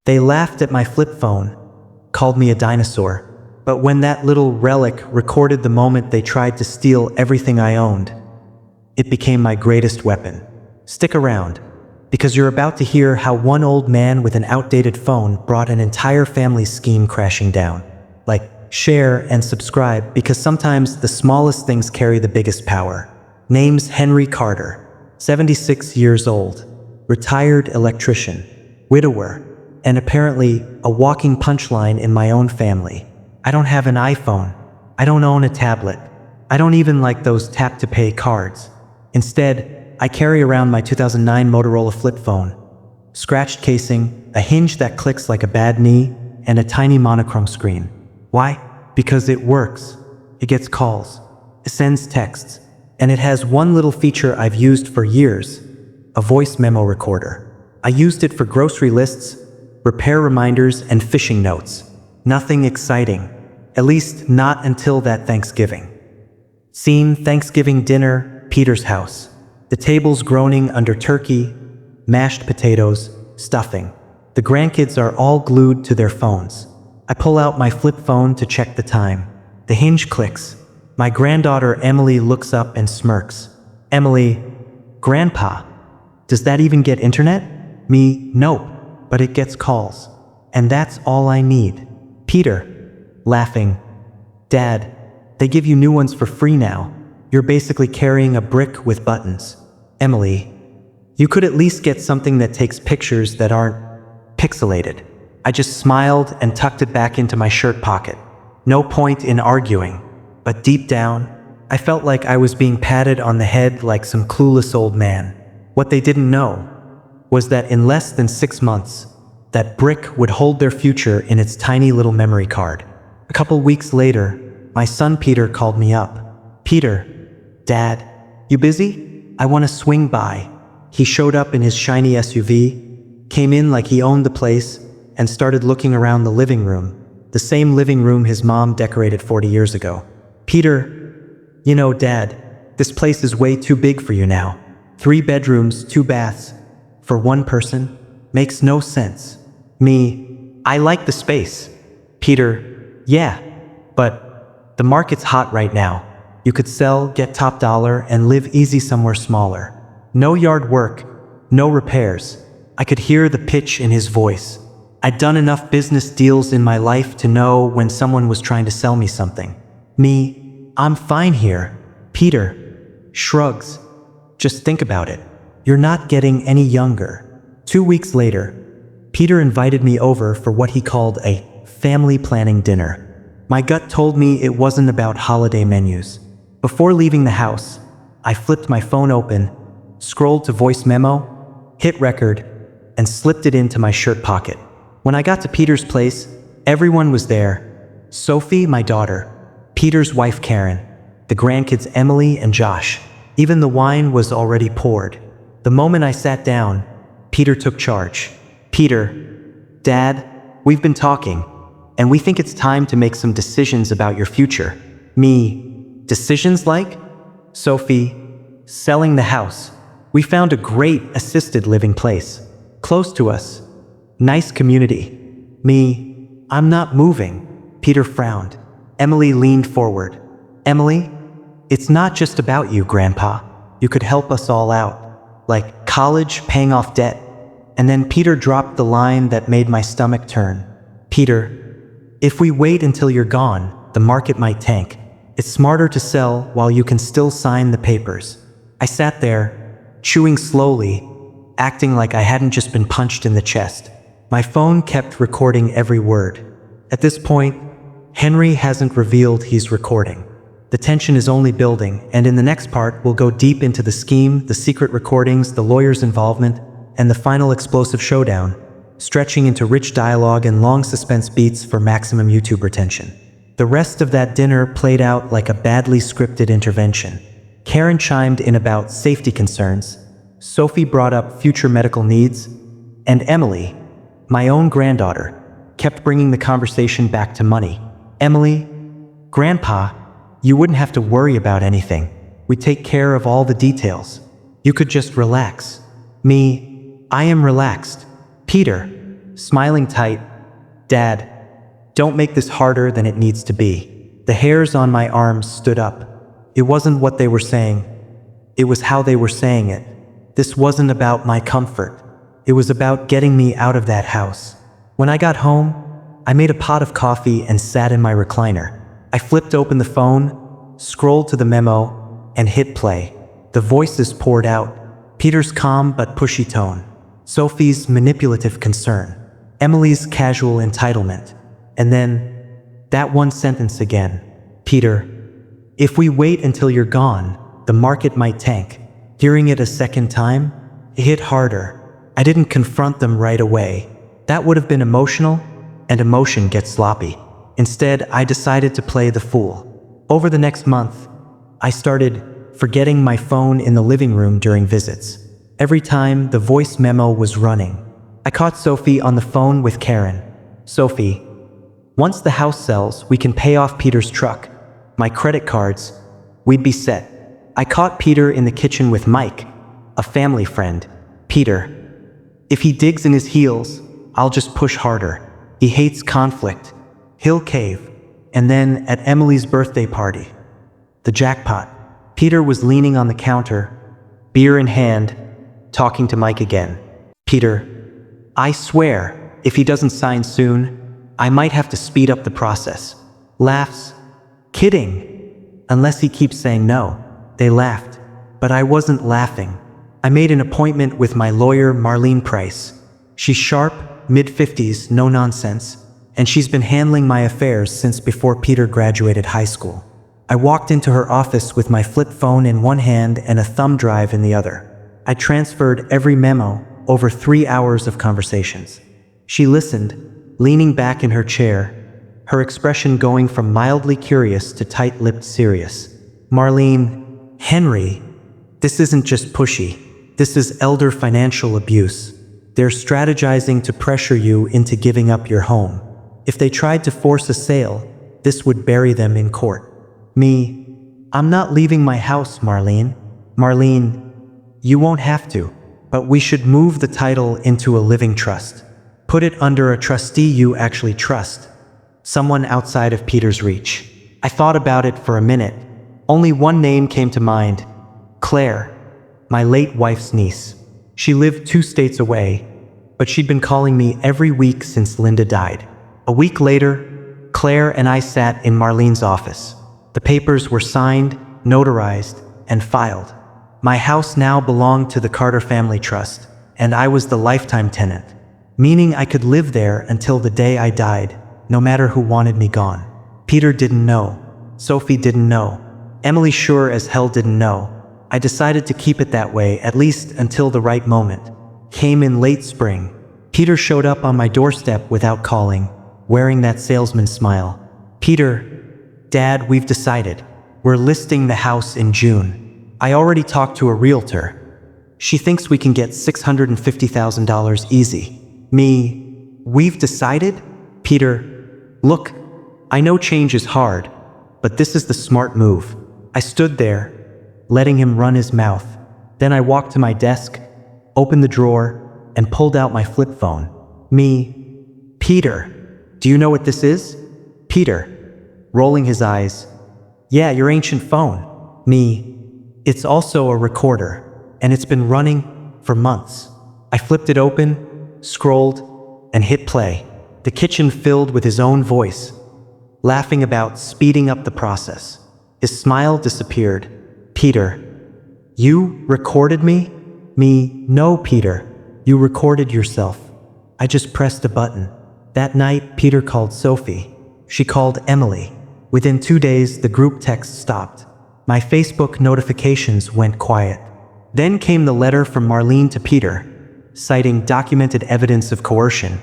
They laughed at my flip phone, called me a dinosaur. But when that little relic recorded the moment they tried to steal everything I owned, it became my greatest weapon. Stick around, because you're about to hear how one old man with an outdated phone brought an entire family's scheme crashing down. Like, share and subscribe, because sometimes the smallest things carry the biggest power. Name's Henry Carter, 76 years old, retired electrician, widower, and apparently a walking punchline in my own family. I don't have an iPhone. I don't own a tablet. I don't even like those tap-to-pay cards. Instead, I carry around my 2009 Motorola flip phone. Scratched casing, a hinge that clicks like a bad knee, and a tiny monochrome screen. Why? Because it works. It gets calls. It sends texts. And it has one little feature I've used for years, a voice memo recorder. I used it for grocery lists, repair reminders, and fishing notes. Nothing exciting. At least not until that Thanksgiving. Scene: Thanksgiving dinner, Peter's house. The table's groaning under turkey, mashed potatoes, stuffing. The grandkids are all glued to their phones. I pull out my flip phone to check the time. The hinge clicks. My granddaughter Emily looks up and smirks. Emily, Grandpa, does that even get internet? Me, nope, but it gets calls. And that's all I need. Peter, laughing, Dad, they give you new ones for free now. You're basically carrying a brick with buttons. Emily, you could at least get something that takes pictures that aren't pixelated. I just smiled and tucked it back into my shirt pocket. No point in arguing, but deep down, I felt like I was being patted on the head like some clueless old man. What they didn't know was that in less than 6 months, that brick would hold their future in its tiny little memory card. A couple weeks later, my son Peter called me up. Peter, Dad, you busy? I want to swing by. He showed up in his shiny SUV, came in like he owned the place, and started looking around the living room, the same living room his mom decorated 40 years ago. Peter, you know, Dad, this place is way too big for you now. 3 bedrooms, 2 baths, for one person? Makes no sense. Me, I like the space. Peter, yeah, but the market's hot right now. You could sell, get top dollar, and live easy somewhere smaller. No yard work, no repairs. I could hear the pitch in his voice. I'd done enough business deals in my life to know when someone was trying to sell me something. Me, I'm fine here. Peter shrugs. Just think about it. You're not getting any younger. 2 weeks later, Peter invited me over for what he called a family planning dinner. My gut told me it wasn't about holiday menus. Before leaving the house, I flipped my phone open, scrolled to voice memo, hit record, and slipped it into my shirt pocket. When I got to Peter's place, everyone was there. Sophie, my daughter, Peter's wife Karen, the grandkids Emily and Josh. Even the wine was already poured. The moment I sat down, Peter took charge. Peter, Dad, we've been talking, and we think it's time to make some decisions about your future. Me, decisions like? Sophie, selling the house. We found a great assisted living place, close to us. Nice community. Me, I'm not moving. Peter frowned. Emily leaned forward. Emily, it's not just about you, Grandpa. You could help us all out. Like college, paying off debt. And then Peter dropped the line that made my stomach turn. Peter, if we wait until you're gone, the market might tank. It's smarter to sell while you can still sign the papers. I sat there, chewing slowly, acting like I hadn't just been punched in the chest. My phone kept recording every word. At this point, Henry hasn't revealed he's recording. The tension is only building, and in the next part, we'll go deep into the scheme, the secret recordings, the lawyer's involvement, and the final explosive showdown, stretching into rich dialogue and long suspense beats for maximum YouTube retention. The rest of that dinner played out like a badly scripted intervention. Karen chimed in about safety concerns, Sophie brought up future medical needs, and Emily, my own granddaughter, kept bringing the conversation back to money. Emily, Grandpa, you wouldn't have to worry about anything. We take care of all the details. You could just relax. Me, I am relaxed. Peter, smiling tight. "Dad, don't make this harder than it needs to be." The hairs on my arms stood up. It wasn't what they were saying. It was how they were saying it. This wasn't about my comfort. It was about getting me out of that house. When I got home, I made a pot of coffee and sat in my recliner. I flipped open the phone, scrolled to the memo, and hit play. The voices poured out. Peter's calm but pushy tone. Sophie's manipulative concern. Emily's casual entitlement. And then, that one sentence again. "Peter, if we wait until you're gone, the market might tank." Hearing it a second time, it hit harder. I didn't confront them right away. That would have been emotional, and emotion gets sloppy. Instead, I decided to play the fool. Over the next month, I started forgetting my phone in the living room during visits. Every time the voice memo was running, I caught Sophie on the phone with Karen. "Sophie, once the house sells, we can pay off Peter's truck, my credit cards, we'd be set." I caught Peter in the kitchen with Mike, a family friend. "Peter, if he digs in his heels, I'll just push harder. He hates conflict. He'll cave." And then at Emily's birthday party, the jackpot. Peter was leaning on the counter, beer in hand, talking to Mike again. "Peter, I swear, if he doesn't sign soon, I might have to speed up the process." Laughs. "Kidding. Unless he keeps saying no." They laughed, but I wasn't laughing. I made an appointment with my lawyer, Marlene Price. She's sharp, mid-50s, no nonsense, and she's been handling my affairs since before Peter graduated high school. I walked into her office with my flip phone in one hand and a thumb drive in the other. I transferred every memo, over 3 hours of conversations. She listened, leaning back in her chair, her expression going from mildly curious to tight-lipped serious. "Marlene, Henry, this isn't just pushy. This is elder financial abuse. They're strategizing to pressure you into giving up your home. If they tried to force a sale, this would bury them in court." Me, "I'm not leaving my house, Marlene." "Marlene, you won't have to, but we should move the title into a living trust. Put it under a trustee you actually trust. Someone outside of Peter's reach." I thought about it for a minute. Only one name came to mind. Claire, my late wife's niece. She lived 2 states away, but she'd been calling me every week since Linda died. A week later, Claire and I sat in Marlene's office. The papers were signed, notarized, and filed. My house now belonged to the Carter Family Trust, and I was the lifetime tenant, meaning I could live there until the day I died, no matter who wanted me gone. Peter didn't know. Sophie didn't know. Emily sure as hell didn't know. I decided to keep it that way, at least until the right moment. Came in late spring. Peter showed up on my doorstep without calling, wearing that salesman smile. "Peter, Dad, we've decided. We're listing the house in June. I already talked to a realtor. She thinks we can get $650,000 easy." Me, "We've decided?" Peter, "Look, I know change is hard, but this is the smart move." I stood there, letting him run his mouth. Then I walked to my desk, opened the drawer, and pulled out my flip phone. Me, "Peter, do you know what this is?" Peter, rolling his eyes, "Yeah, your ancient phone." Me, "It's also a recorder, and it's been running for months." I flipped it open, scrolled, and hit play. The kitchen filled with his own voice, laughing about speeding up the process. His smile disappeared. "Peter, you recorded me?" Me, "No, Peter, you recorded yourself. I just pressed a button." That night, Peter called Sophie. She called Emily. Within 2 days, the group text stopped. My Facebook notifications went quiet. Then came the letter from Marlene to Peter, citing documented evidence of coercion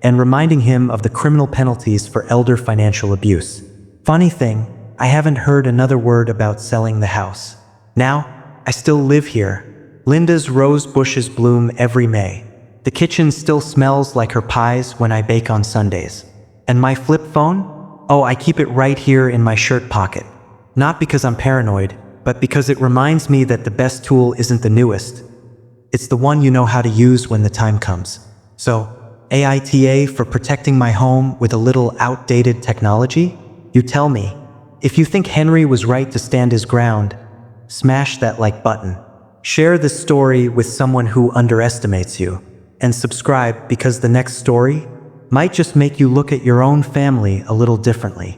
and reminding him of the criminal penalties for elder financial abuse. Funny thing, I haven't heard another word about selling the house. Now, I still live here. Linda's rose bushes bloom every May. The kitchen still smells like her pies when I bake on Sundays. And my flip phone? Oh, I keep it right here in my shirt pocket. Not because I'm paranoid, but because it reminds me that the best tool isn't the newest. It's the one you know how to use when the time comes. So, AITA for protecting my home with a little outdated technology? You tell me. If you think Henry was right to stand his ground, smash that like button. Share this story with someone who underestimates you. And subscribe because the next story might just make you look at your own family a little differently.